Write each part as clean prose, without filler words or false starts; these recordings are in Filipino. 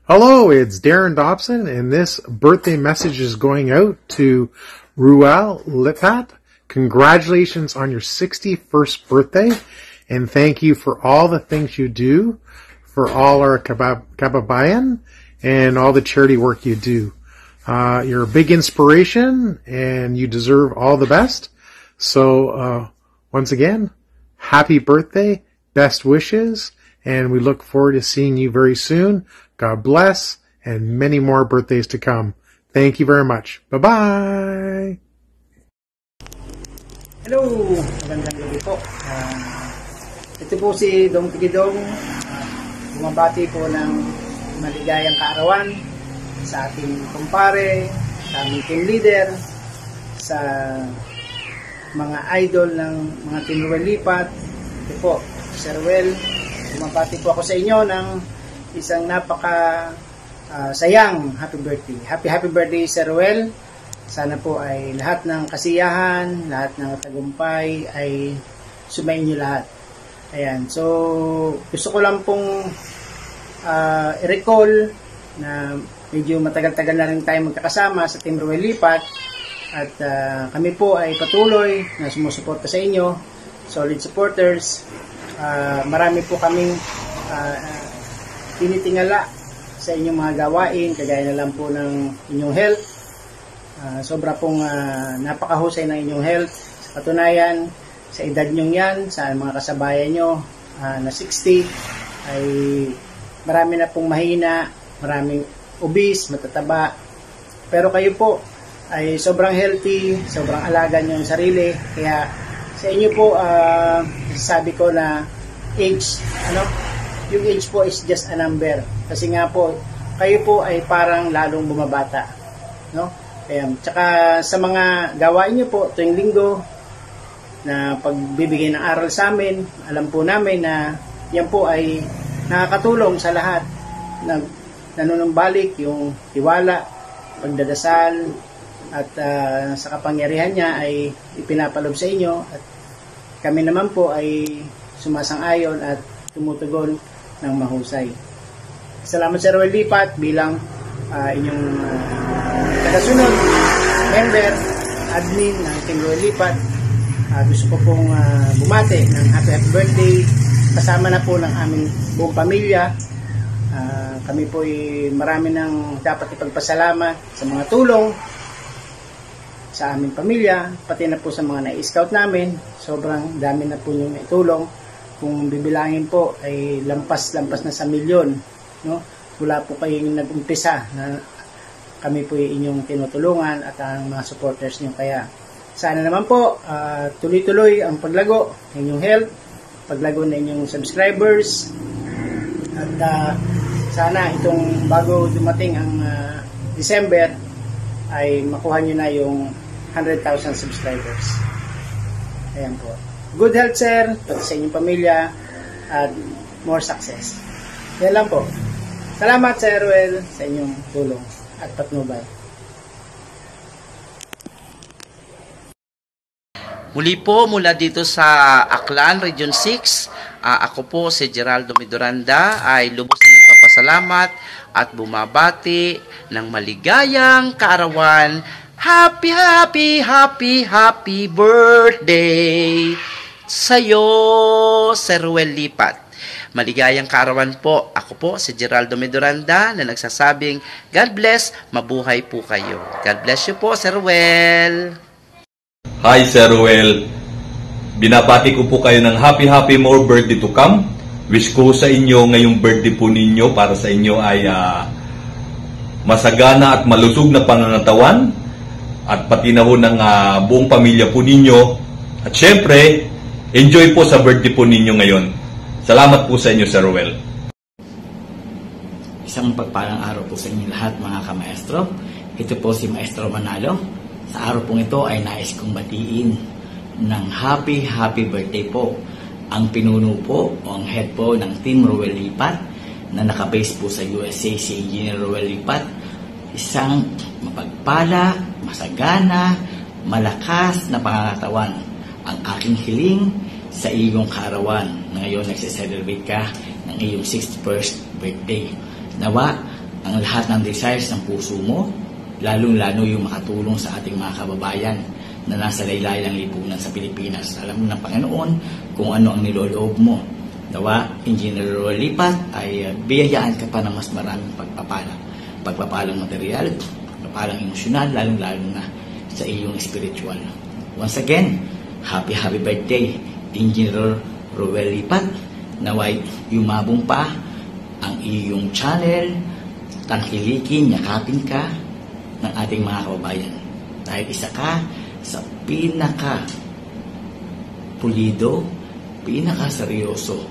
Hello, it's Darren Dobson, and this birthday message is going out to Ruel Lipat. Congratulations on your 61st birthday, and thank you for all the things you do for all our kababayan and all the charity work you do. You're a big inspiration, and you deserve all the best. So, once again, happy birthday, best wishes, and we look forward to seeing you very soon. God bless, and many more birthdays to come. Thank you very much. Bye-bye! Hello! Magandang gabi po. Ito po si Dong Pigidong. Bumabati po ng maligayang kaarawan sa ating kumpare, sa aming team leader, sa mga idol ng mga Team Ruel Lipat. Ito po, Sir Ruel. Bumabati po ako sa inyo ng isang napaka sayang happy birthday. Happy birthday, Sir Ruel. Sana po ay lahat ng kasiyahan, lahat ng tagumpay ay sumayin niyo lahat. Ayan. So, gusto ko lang pong i-recall na medyo matagal-tagal na rin tayo magkakasama sa Team Ruel Lipat at kami po ay patuloy na sumusuporta sa inyo, solid supporters. Marami po kaming tinitingala sa inyong mga gawain, kagaya na lang po ng inyong health. Sobra pong napakahusay ng inyong health. Sa katunayan, sa edad nyong yan, sa mga kasabayan nyo na 60, ay marami na pong mahina, maraming obese, matataba. Pero kayo po ay sobrang healthy, sobrang alaga nyo ang sarili. Kaya sa inyo po, sabi ko na age, yung age po is just a number. Kasi nga po, kayo po ay parang lalong bumabata. No? Kaya, tsaka sa mga gawain nyo po, tuwing linggo, na pagbibigay ng aral sa amin, alam po namin na yan po ay nakakatulong sa lahat. Nanunumbalik yung tiwala, pagdadasal, at sa kapangyarihan niya ay ipinapalob sa inyo. At kami naman po ay sumasang-ayon at tumutugon ng mahusay. Salamat sa Ruel Lipat bilang inyong tagasunod, member, admin ng Team Ruel Lipat. Gusto ko pong bumati ng happy birthday kasama na po ng aming buong pamilya. Kami po ay marami nang dapat ipagpasalamat sa mga tulong sa aming pamilya, pati na po sa mga na-scout namin. Sobrang dami na po yung naitulong. Kung bibilangin po ay lampas na sa milyon, no? Wala po kayong nag-umpisa na kami po yung inyong tinutulungan at ang mga supporters niyo. Kaya sana naman po tuloy-tuloy ang paglago ng inyong health, paglago ng inyong subscribers, at sana itong bago dumating ang December ay makuha nyo na yung 100,000 subscribers. Ayan po. Good health, sir, pati sa inyong pamilya, at more success. Yan lang po. Salamat, Sir Ruel, sa inyong tulong at patnubay. Muli po mula dito sa Aklan, Region 6, ako po si Geraldo Midoranda ay lubos na nagpapasalamat at bumabati ng maligayang kaarawan. Happy birthday sa'yo, Sir Ruel Lipat. Maligayang kaarawan po. Ako po si Geraldo Midoranda na nagsasabing God bless, mabuhay po kayo. God bless you po, Sir Ruel. Hi, Sir Ruel. Binabati ko po kayo ng happy more birthday to come. Wish ko sa inyo ngayong birthday po ninyo para sa inyo ay masagana at malusog na pangangatawan at pati na ho ng buong pamilya po ninyo. At syempre, enjoy po sa birthday po ninyo ngayon. Salamat po sa inyo, Sir Ruel. Isang pagpalang araw po sa inyo lahat, mga kamaestro. Ito po si Maestro Manalo. Sa araw pong ito ay nais kong batiin ng happy birthday po ang pinuno po o ang head po ng Team Ruel Lipat na nakabase po sa USA, si Engineer Ruel Lipat. Isang mapagpala, masagana, malakas na pangangatawan. Ang aking hiling sa iyong kaarawan na ngayon nagsiselebrate ka ng iyong 61st birthday. Nawa ang lahat ng desires ng puso mo, lalong-lalo yung makatulong sa ating mga kababayan na nasa laylayang lipunan sa Pilipinas. Alam mo ng Panginoon kung ano ang niloloob mo. Nawa, Engineer Roel Lipat ay biyayaan ka pa ng mas maraming pagpapalang material, pagpapalang emosyonal, lalong-lalo na sa iyong spiritual. Once again, happy birthday, Engineer Roel Lipat. Naway yumabong pa ang iyong channel, tangkilikin, yakapin ka ng ating mga kababayan. Dahil isa ka sa pinaka-pulido, pinaka-seryoso,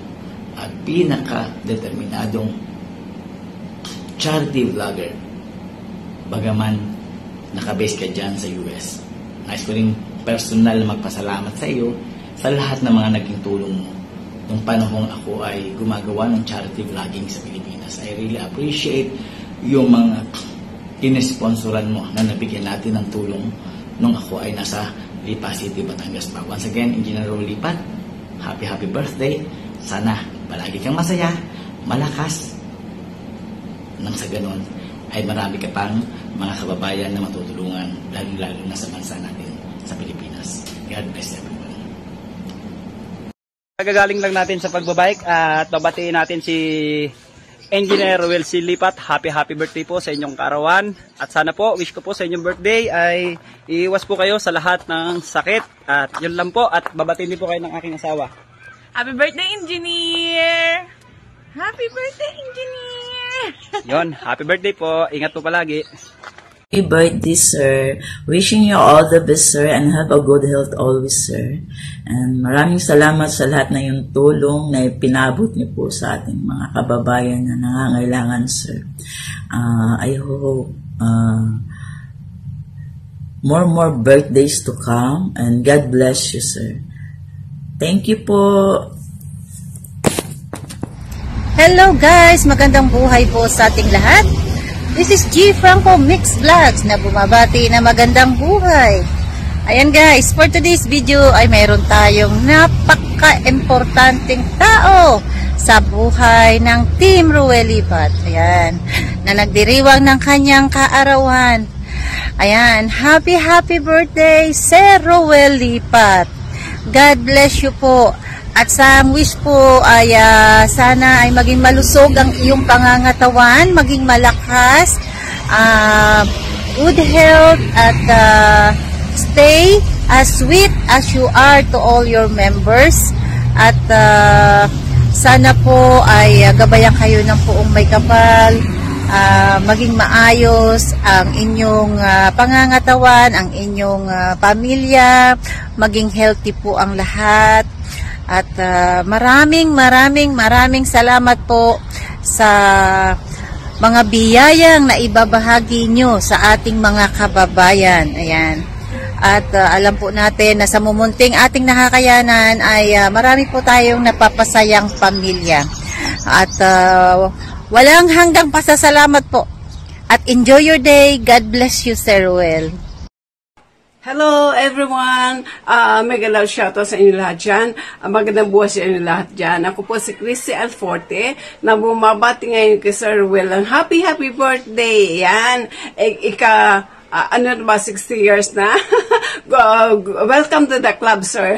at pinaka-determinadong charity vlogger. Bagaman nakabase ka dyan sa US. Nais ko rin personal na magpasalamat sa iyo sa lahat ng mga naging tulong mo nung panahong ako ay gumagawa ng charity vlogging sa Pilipinas. I really appreciate yung mga tinesponsoran mo na nabigyan natin ng tulong nung ako ay nasa Lipa City, Batangas pa. Once again, Engineer Roel Lipat, happy birthday. Sana palagi kang masaya, malakas, nang sa ganon ay marami ka pang mga kababayan na matutulungan, lalo na sa bansa natin sa Pilipinas. God bless everyone. Nagagaling lang natin sa pagbabike at babatiin natin si Engineer Roel C. Lipat. Happy birthday po sa inyong karawan. At sana po, wish ko po sa inyong birthday ay iiwas po kayo sa lahat ng sakit. At yun lang po. At babatiin din po kayo ng aking asawa. Happy birthday, Engineer! Happy birthday, Engineer! Yun, happy birthday po. Ingat po palagi. Happy birthday, sir. Wishing you all the best, sir, and have a good health always, sir. And maraming salamat sa lahat na yung tulong na pinabot niyo po sa ating mga kababayan na nangangailangan, sir. I hope more birthdays to come, and God bless you, sir. Thank you po. Hello guys, magandang buhay po sa ating lahat. This is G Franco Mix Vlogs na bumabati na magandang buhay. Ayan guys, for today's video ay mayroon tayong napaka-importanting tao sa buhay ng Team Roel Lipat. Ayan, na nagdiriwang ng kanyang kaarawan. Ayan, happy birthday, Sir Roel Lipat. God bless you po. At sa wish po ay sana ay maging malusog ang iyong pangangatawan, maging malakas, good health, at stay as sweet as you are to all your members. At sana po ay gabayan kayo ng puong may kapal, maging maayos ang inyong pangangatawan, ang inyong pamilya, maging healthy po ang lahat. At maraming salamat po sa mga biyayang na ibabahagi nyo sa ating mga kababayan. Ayan. At alam po natin na sa mumunting ating nakakayanan ay marami po tayong napapasayang pamilya. At walang hanggang pasasalamat po. At enjoy your day. God bless you, Sir Roel. Hello everyone! Mega love shoutout sa inyo lahat dyan. Magandang buhay sa inyo lahat dyan. Ako po si Christy Alforte na bumabati ngayon kay Sir Roel. Happy birthday! Yan! Ano ba, 60 years na? Welcome to the club, sir.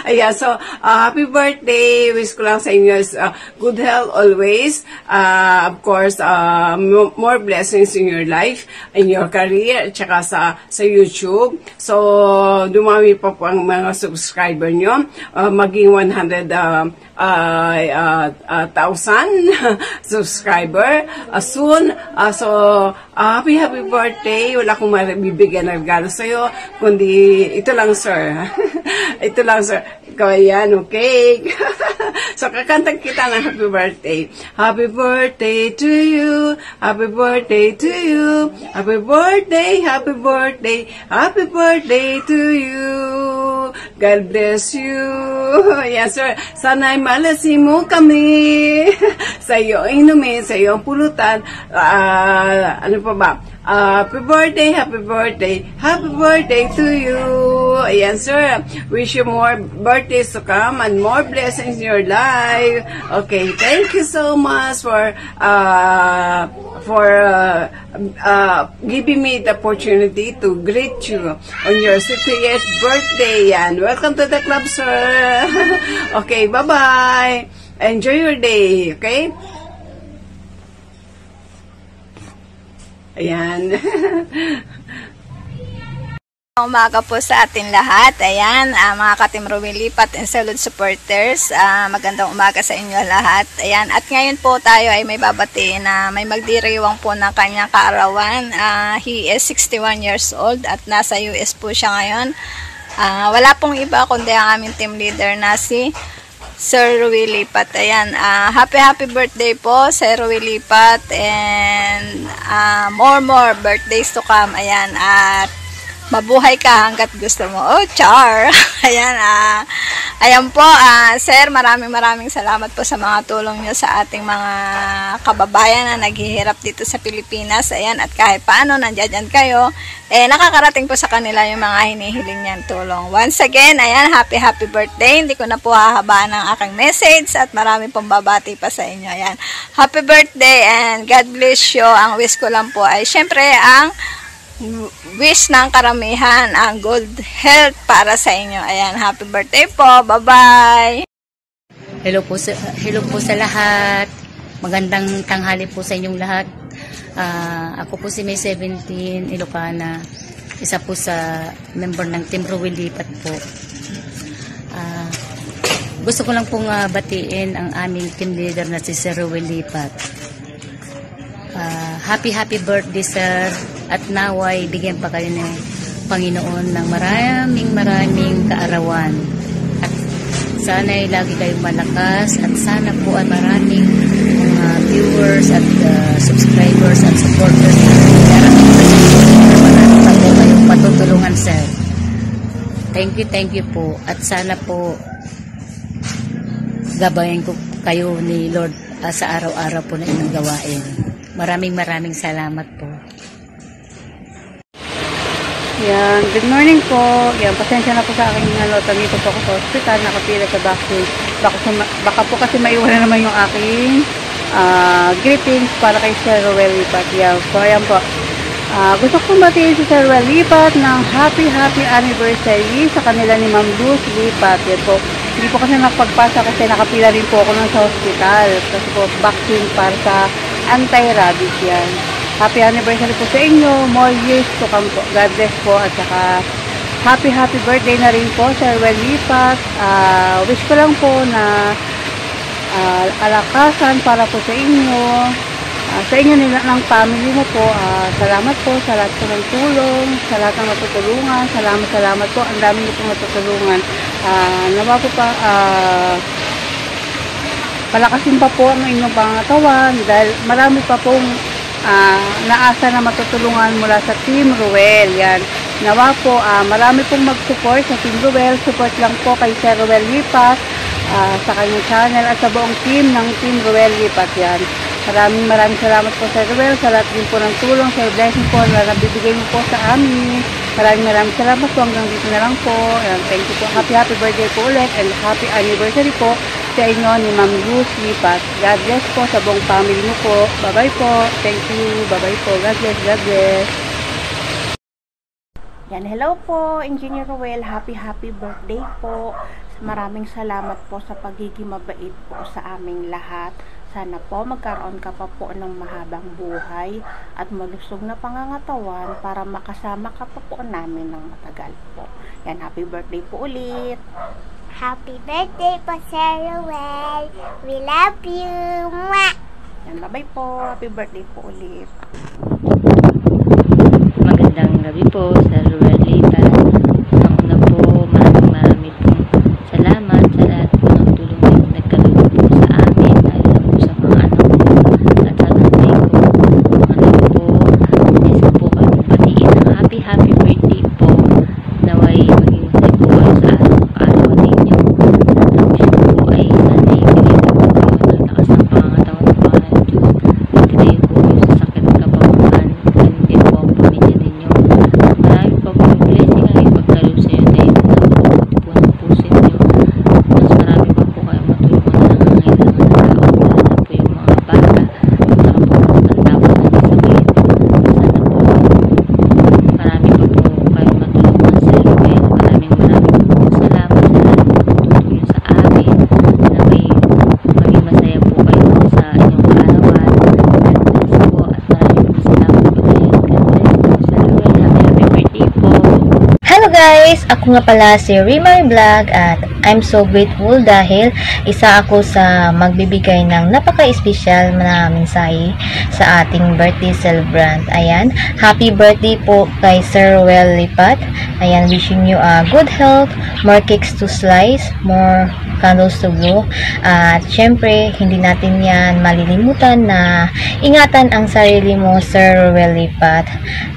Ayan, so, happy birthday. Wish ko lang sa inyo is good health always. Of course, more blessings in your life, in your career, at saka sa YouTube. So, dumami pa po ang mga subscriber nyo. Maging 100,000 subscriber soon. So, happy birthday. Wala akong mabibigyan ng regalo sa'yo, kundi ito lang, sir. Ito lang, sir. Ikaw yan, okay? So, kakantang kita ng happy birthday. Happy birthday to you. Happy birthday to you. Happy birthday, happy birthday. Happy birthday to you. God bless you. Yes, sir. Sana'y malasin mo kami sa iyong inumin, sa iyong pulutan. Ano pa ba? Happy birthday, happy birthday, happy birthday to you. Ayan, sir. Wish you more birthdays to come and more blessings in your life. Okay, thank you so much for giving me the opportunity to greet you on your 60th birthday. Yan. Welcome to the club, sir. Okay, bye-bye. Enjoy your day, okay? Ayan. Umaga po sa ating lahat. Ayan, mga ka-Team Ruel Lipat and Salud supporters. Magandang umaga sa inyo lahat. Ayan, at ngayon po tayo ay may babatiin na may magdiriwang po ng kanyang kaarawan. He is 61 years old at nasa US po siya ngayon. Wala pong iba kundi ang aming team leader na si Sir Ruel Lipat. Ayan, happy birthday po, Sir Ruel Lipat, and more birthdays to come. Ayan, at mabuhay ka hanggat gusto mo. Oh, char! Ayan, ayan po, sir, maraming salamat po sa mga tulong nyo sa ating mga kababayan na naghihirap dito sa Pilipinas. Ayan, at kahit paano, nandiyan kayo, nakakarating po sa kanila yung mga hinihiling niyang tulong. Once again, ayan, happy birthday. Hindi ko na po hahabaan ang aking message at marami pong babati pa sa inyo. Ayan, happy birthday and God bless you. Ang wish ko lang po ay, syempre, ang wish ng karamihan, ang good health para sa inyo. Ayan, happy birthday po. Bye-bye. Hello po sa lahat. Magandang tanghali po sa inyong lahat. Ako po si May 17 Ilocana. Isa po sa member ng Team Ruel Lipat po. Gusto ko lang pong batiin ang aming team leader na si Sir Ruel Lipat. Happy birthday, sir. At naway bigyan pa kayo ng Panginoon ng maraming kaarawan. At sana'y lagi kayong malakas at sana po ay maraming viewers at subscribers at supporters. Marami pa po kayong patutulungan, sir. Thank you po. At sana po gabayan ko kayo ni Lord sa araw-araw po na inyong gawain. Maraming salamat po. Yan, good morning po. Yan, pasensya na po sa aking dito po ako sa hospital, nakapila sa vaccine. Baka po kasi maiwala naman yung aking greetings para kay Sir Ruel Lipat. Yan, so ayan po. Gusto kong batiin si Sir Ruel Lipat ng happy anniversary sa kanila ni Ma'am Luz Lipat. Yan po. Hindi po kasi nakapagpasa kasi nakapila rin po ako sa hospital. Kasi po vaccine para sa anti-rabies yan. Happy anniversary po sa inyo. More years to come po. God bless po. At saka happy birthday na rin po Sir Ruel Lipat. Wish ko lang po na kalakasan para po sa inyo. Sa inyo nila ng family mo po. Salamat po sa lahat po ng tulong. Sa lahat ng matutulungan. Salamat po. Ang dami niyo pong matutulungan. Nawa po pa palakasin pa po ang inyong pangatawan dahil marami pa pong naasa na matutulungan mula sa Team Ruel. Yan. Nawa po, marami pong mag-support sa Team Ruel. Support lang po kay Sir Ruel Lipat sa kanyang channel at sa buong team ng Team Ruel Lipat. Yan. Maraming salamat po Sir Ruel sa lahat din po ng tulong, sa blessing po na nabibigay mo po sa amin. Maraming salamat po. Hanggang dito na lang po. Thank you po. Happy birthday po ulit and happy anniversary po sa inyo ni Ma'am Luz Lipat. God bless po sa buong family mo po. Bye-bye po. Thank you. Bye-bye po. God bless. Yan, hello po, Engineer Ruel. Happy birthday po. Maraming salamat po sa pagiging mabait po sa aming lahat. Sana po magkaroon ka pa po ng mahabang buhay at malusog na pangangatawan para makasama ka pa po namin ng matagal po. Yan, happy birthday po ulit. Happy birthday po, Sir Ruel. We love you. Mwah! Yan, bye-bye po. Happy birthday po ulit. Magandang gabi po, Sir Ruel Lipat. Una po, marami po salamat sa lahat po ng tulong na nagkaloob po sa amin, lalo na po sa mga anak po at sa nanay ko. Nais ko po kami batiin ng happy birthday po. Naway maging masay po kayo sa araw ninyo. At ang wish ko po ay sana'y bigyan po kayo ng lakas ng pangangatawan ng Panginoon Diyos. At ilayo po kayo sa sakit at kapawahan. Ganun din po guys! Ako nga pala si Rimar Vlog at I'm so grateful dahil isa ako sa magbibigay ng napaka-espesyal na mensahe sa ating birthday celebrant. Ayan, happy birthday po kay Sir Ruel Lipat. Ayan, wishing you a good health, more cakes to slice, more candles to blow. At syempre, hindi natin yan malilimutan na ingatan ang sarili mo, Sir Ruel Lipat.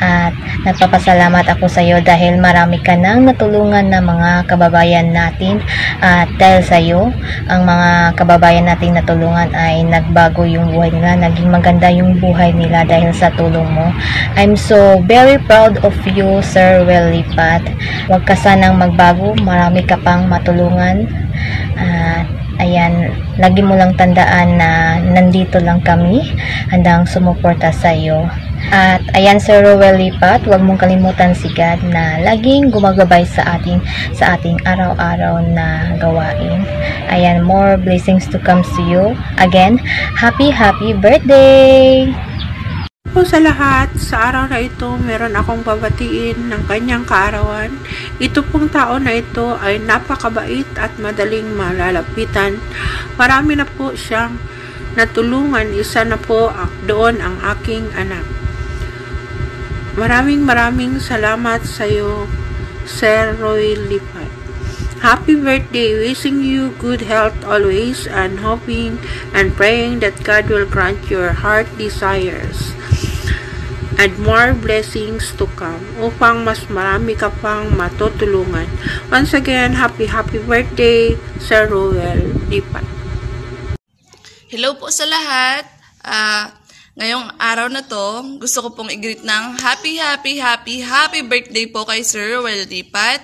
At nagpapasalamat ako sa iyo dahil marami ka nang natulungan na mga kababayan natin. At dahil sa iyo, ang mga kababayan nating natulungan ay nagbago yung buhay nila, naging maganda yung buhay nila dahil sa tulong mo. I'm so very proud of you, Sir Ruel Lipat. Huwag ka sanang magbago, marami ka pang matulungan. Ayan, lagi mo lang tandaan na nandito lang kami, handang sumuporta sa iyo. At ayan, Sir Ruel Lipat, huwag mong kalimutan si God na laging gumagabay sa ating araw-araw na gawain. Ayan, more blessings to come to you. Again, happy birthday! Po sa lahat, sa araw na ito, meron akong babatiin ng kanyang kaarawan. Ito pong tao na ito ay napakabait at madaling malalapitan. Marami na po siyang natulungan. Isa na po doon ang aking anak. Maraming salamat sa iyo, Sir Ruel Lipat. Happy birthday, wishing you good health always and hoping and praying that God will grant your heart desires and more blessings to come upang mas marami ka pang matutulungan. Once again, happy birthday, Sir Ruel Lipat. Hello po sa lahat. Ngayong araw na to, gusto ko pong i-greet ng happy birthday po kay Sir Ruel Lipat.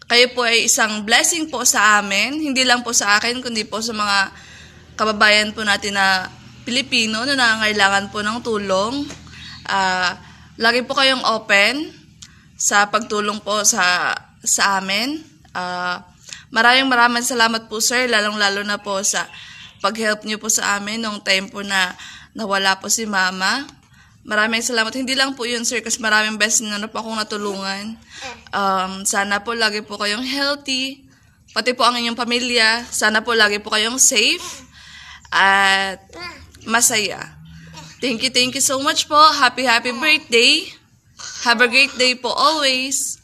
Kayo po ay isang blessing po sa amin, hindi lang po sa akin, kundi po sa mga kababayan po natin na Pilipino na nangangailangan po ng tulong. Lagi po kayong open sa pagtulong po sa amin. Maraming salamat po, sir, lalong-lalo na po sa pag-help niyo po sa amin nung time po na nawala po si mama. Maraming salamat. Hindi lang po yun, sir, kasi maraming beses na po akong natulungan. Sana po lagi po kayong healthy, pati po ang inyong pamilya. Sana po lagi po kayong safe at masaya. Thank you so much po. Happy birthday. Have a great day po always.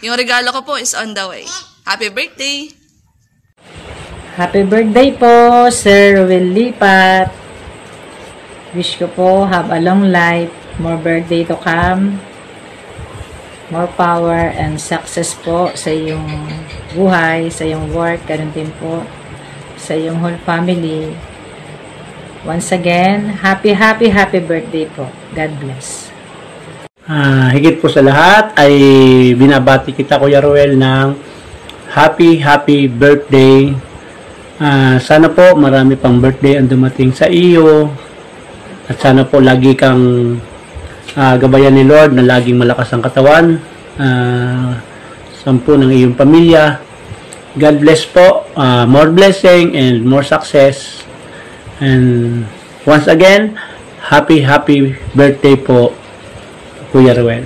Yung regalo ko po is on the way. Happy birthday. Happy birthday po, Sir Ruel Lipat. Wish ko po have a long life, more birthday to come, more power and success po sa iyong buhay, sa iyong work, ganun din po sa iyong whole family. Once again, happy birthday po. God bless. Higit po sa lahat ay binabati kita, Kuya Ruel, ng happy birthday. Sana po marami pang birthday ang dumating sa iyo at sana po lagi kang gabayan ni Lord na laging malakas ang katawan, sampu ng iyong pamilya. God bless po, more blessing and more success. And once again, happy birthday po, Kuya Ruel.